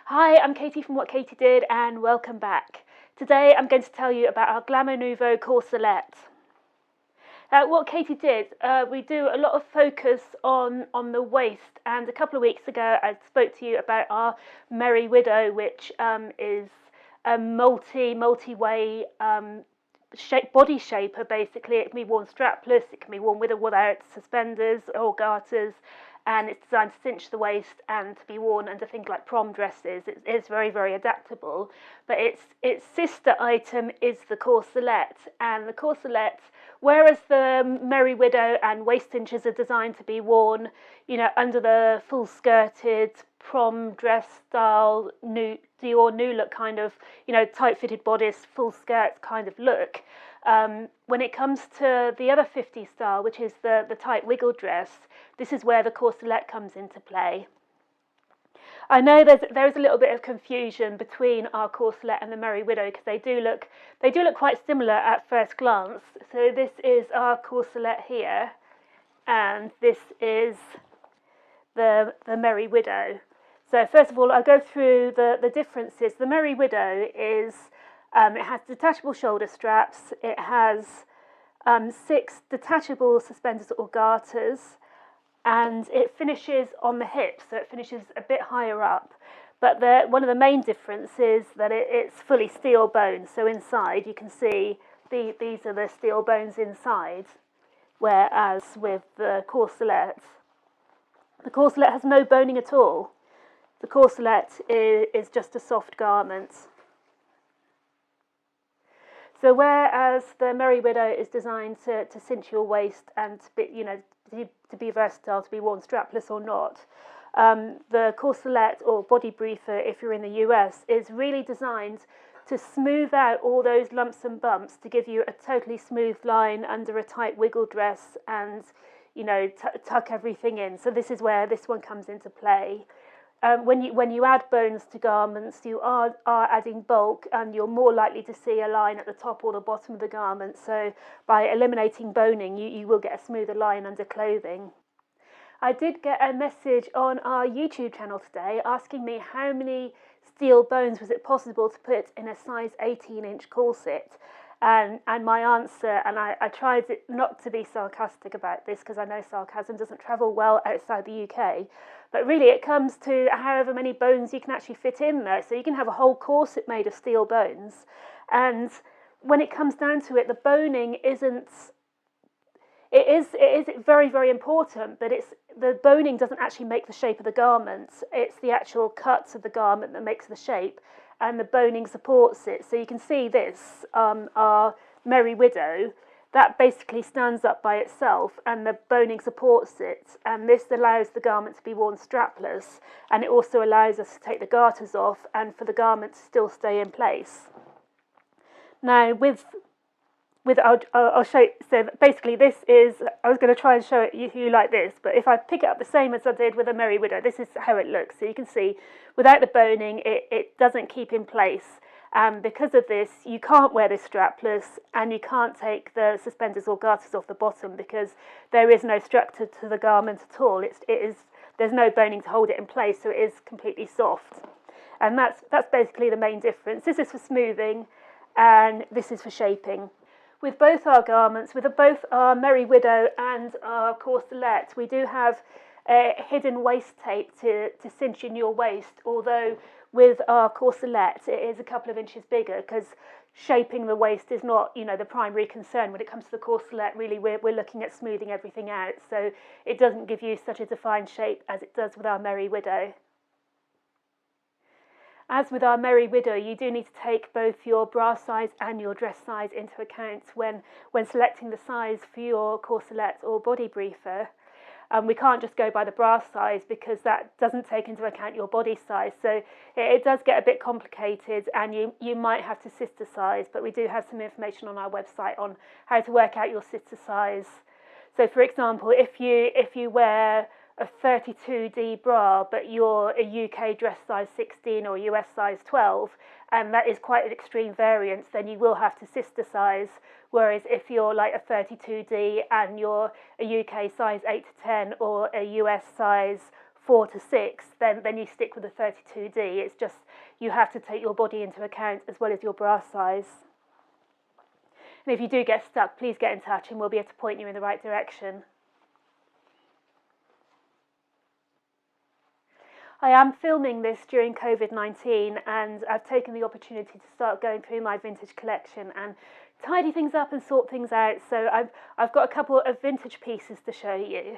Hi, I'm Katie from What Katie Did and welcome back. Today I'm going to tell you about our Glamour Nouveau Corselette. What Katie did, we do a lot of focus on the waist, and a couple of weeks ago I spoke to you about our Merry Widow, which is a multi-way body shaper. Basically, it can be worn strapless, it can be worn with or without suspenders or garters, and it's designed to cinch the waist and to be worn under things like prom dresses. It's very adaptable, but its sister item is the Corselette, and the Corselette, whereas the Merry Widow and waist cinchers are designed to be worn, under the full skirted prom dress style, Dior new look kind of, tight fitted bodice, full skirt kind of look. When it comes to the other 50s style, which is the tight wiggle dress, this is where the Corselette comes into play. I know there's a little bit of confusion between our Corselette and the Merry Widow because they do look quite similar at first glance. So this is our Corselette here, and this is the Merry Widow. So first of all, I'll go through the differences. The Merry Widow is it has detachable shoulder straps. It has 6 detachable suspenders or garters, and it finishes on the hips, so it finishes a bit higher up. But one of the main differences is that it's fully steel bones. So inside you can see these are the steel bones inside, whereas with the Corselette has no boning at all. The Corselette is just a soft garment. So whereas the Merry Widow is designed to cinch your waist and to be versatile, to be worn strapless or not, the Corselette or body briefer, if you're in the US, is really designed to smooth out all those lumps and bumps, to give you a totally smooth line under a tight wiggle dress and tuck everything in. So this is where this one comes into play. When you add bones to garments, you are adding bulk, and you're more likely to see a line at the top or the bottom of the garment. So by eliminating boning, you will get a smoother line under clothing. I did get a message on our YouTube channel today asking me how many steel bones was it possible to put in a size 18-inch corset. And my answer, and I tried not to be sarcastic about this because I know sarcasm doesn't travel well outside the UK, but really it comes to however many bones you can actually fit in there. So you can have a whole corset made of steel bones, and when it comes down to it, the boning it is very important, but the boning doesn't actually make the shape of the garment. It's the actual cuts of the garment that makes the shape, and the boning supports it. So you can see this, our Merry Widow, that basically stands up by itself, and the boning supports it, and this allows the garment to be worn strapless, and it also allows us to take the garters off and for the garment to still stay in place. Now I'll show you. So basically this is, I was going to try and show it you like this, but if I pick it up the same as I did with a Merry Widow, this is how it looks. So you can see without the boning it doesn't keep in place, and because of this you can't wear this strapless, and you can't take the suspenders or garters off the bottom because there is no structure to the garment at all. There's no boning to hold it in place, so it is completely soft, and that's basically the main difference. This is for smoothing and this is for shaping. With both our garments, with both our Merry Widow and our Corselette, we do have a hidden waist tape to cinch in your waist, although with our Corselette it is a couple of inches bigger because shaping the waist is not the primary concern. When it comes to the Corselette, really we're looking at smoothing everything out, so it doesn't give you such a defined shape as it does with our Merry Widow. As with our Merry Widow, you do need to take both your bra size and your dress size into account when selecting the size for your Corselette or body briefer. We can't just go by the bra size because that doesn't take into account your body size. So it does get a bit complicated, and you might have to sister size, but we do have some information on our website on how to work out your sister size. So for example, if you wear a 32D bra, but you're a UK dress size 16 or US size 12, and that is quite an extreme variance, then you will have to sister size. Whereas if you're like a 32D and you're a UK size 8 to 10 or a US size 4 to 6, then you stick with the 32D. It's just you have to take your body into account as well as your bra size. And if you do get stuck, please get in touch and we'll be able to point you in the right direction. I am filming this during COVID-19 and I've taken the opportunity to start going through my vintage collection and tidy things up and sort things out. So I've got a couple of vintage pieces to show you.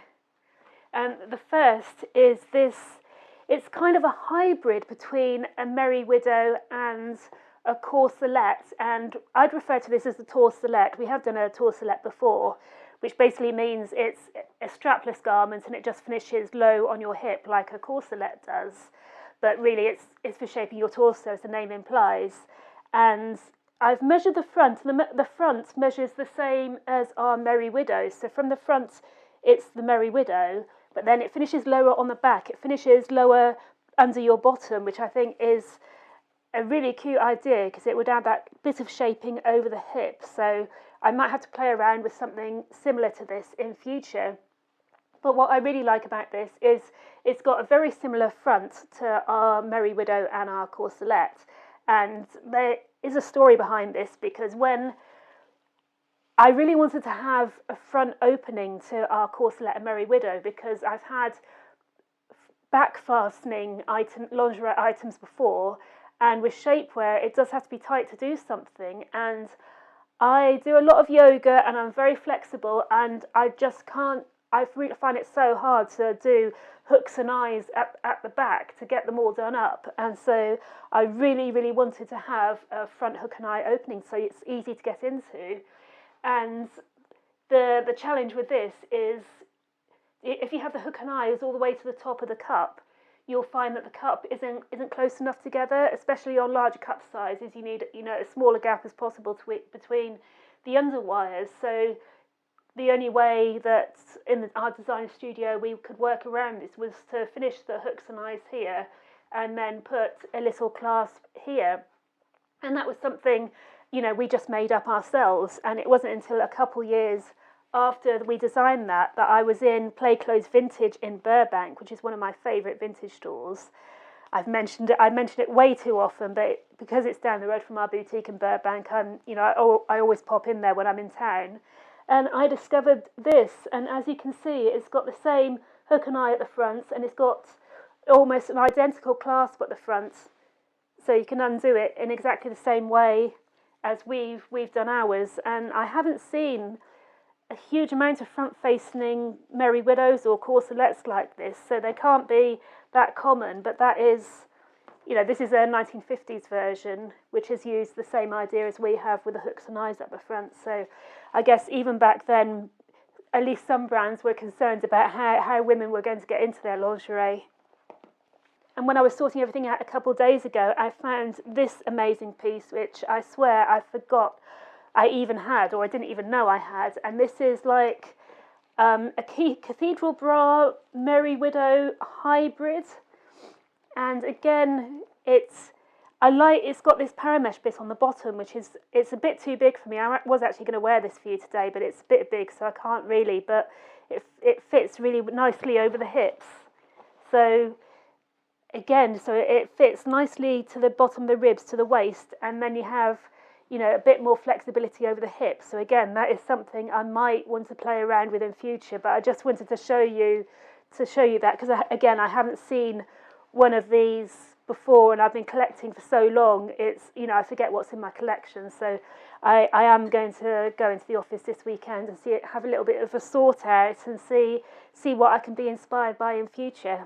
The first is this, it's kind of a hybrid between a Merry Widow and a corselette, and I'd refer to this as a torselette. We have done a torselette before, which basically means it's a strapless garment and it just finishes low on your hip like a corselette does. But really it's for shaping your torso, as the name implies. And I've measured the front, and the front measures the same as our Merry Widow. So from the front, it's the Merry Widow, but then it finishes lower on the back. It finishes lower under your bottom, which I think is a really cute idea because it would add that bit of shaping over the hip. So I might have to play around with something similar to this in future. But what I really like about this is it's got a very similar front to our Merry Widow and our corselette. And there is a story behind this, because when I really wanted to have a front opening to our corselette and Merry Widow, because I've had back fastening lingerie items before, and with shapewear it does have to be tight to do something, and I do a lot of yoga and I'm very flexible, and I just can't, I really find it so hard to do hooks and eyes at the back to get them all done up. And so I really wanted to have a front hook and eye opening so it's easy to get into. And the challenge with this is if you have the hook and eyes all the way to the top of the cup, you'll find that the cup isn't close enough together, especially on larger cup sizes. You need a smaller gap as possible between the underwires. So the only way that in our design studio we could work around this was to finish the hooks and eyes here and then put a little clasp here. And that was something, we just made up ourselves. And it wasn't until a couple years after we designed that I was in Play Clothes Vintage in Burbank, which is one of my favourite vintage stores. I mentioned it way too often, but because it's down the road from our boutique in Burbank, I always pop in there when I'm in town. And I discovered this, and as you can see, it's got the same hook and eye at the front, and it's got almost an identical clasp at the front, so you can undo it in exactly the same way as we've done ours. And I haven't seen a huge amount of front-facing Merry Widows or corselettes like this, so they can't be that common. But that is, this is a 1950s version, which has used the same idea as we have with the hooks and eyes at the front. So I guess even back then, at least some brands were concerned about how women were going to get into their lingerie. And when I was sorting everything out a couple of days ago, I found this amazing piece, which I swear I forgot I even had, or I didn't even know I had. And this is like a cathedral bra Merry Widow hybrid. And again, it's got this paramesh bit on the bottom, which it's a bit too big for me. I was actually going to wear this for you today, but it's a bit big, so I can't really. But it fits really nicely over the hips. So again, it fits nicely to the bottom of the ribs, to the waist, and then you have a bit more flexibility over the hips. So again, that is something I might want to play around with in future, but I just wanted to show you that, because again, I haven't seen one of these before, and I've been collecting for so long, it's, I forget what's in my collection. So I am going to go into the office this weekend and have a little bit of a sort out and see what I can be inspired by in future.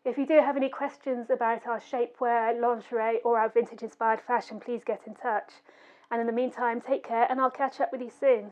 If you do have any questions about our shapewear, lingerie, or our vintage inspired fashion, please get in touch. And in the meantime, take care, and I'll catch up with you soon.